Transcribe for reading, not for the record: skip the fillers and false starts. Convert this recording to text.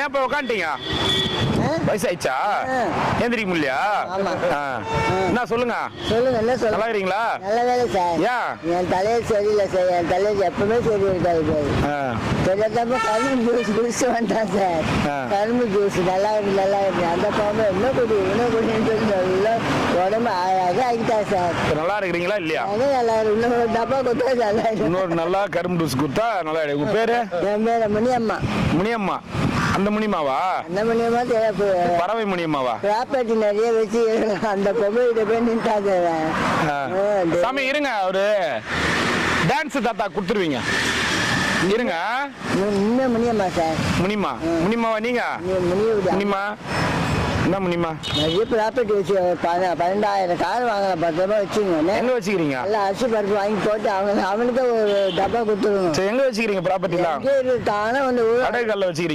ஏன் இப்ப உட்காந்துட்டீங்க? வயசாயிடுச்சா? ஏந்திரிக்க முடியலையா? என்ன சொல்லுங்க. என்ன சொல்லுங்க. நல்லா இருக்கீங்களா? நல்ல வேலை சார். என் தலையில் சரியில்லை சார். என் தலையில் எப்பவுமே சரி இருக்காது சார். தெரியாதப்ப கரும்பு ஜூஸ் குடிச்சு வந்தான் சார். கரும்பு ஜூஸ் நல்லா இருக்கு நல்லா இருக்கு. அந்த பாம்பு இன்னும் குடின்னு சொல்லி நல்லா உடம்பு அழகாக ஆகிட்டா சார். நல்லா இருக்கிறீங்களா இல்லையா? நல்லா இருக்கு. இன்னொரு டப்பா கொடுத்தா நல்லா இருக்கு. இன்னொரு நல்லா கரும்பு ஜூஸ் கொடுத்தா நல்லா இருக்கு. உங்க பேரு? என் பேரு முனியம்மா. முனியம்மா. அந்த முனியம்மாவா? அந்த முனியம்மா பறவை முனியம்மாவா? ப்ராப்பர்ட்டி நிறைய வச்சு அந்த பொம்பளை போய் நின்றாங்க. சாமி இருங்க, ஒரு டான்ஸ் தாத்தா கொடுத்துருவீங்க இருங்க. முனியம்மா சார். முனிமா. முனிமாவா நீங்க? முனிமா என்ன முனிமா? நிறைய ப்ராப்பர்ட்டி வச்சு 12,000 கார் வாங்கலாம். 10 ரூபாய் வச்சுங்க. எங்க வச்சுக்கிறீங்க? எல்லாம் அரிசி பருப்பு வாங்கி போட்டு அவனுக்கு ஒரு டப்பா கொடுத்துருவோம். எங்க வச்சுக்கிறீங்க ப்ராப்பர்ட்டிலாம்? தானே வந்து அடைக்கல்ல வச்சுக்கிறீங்க?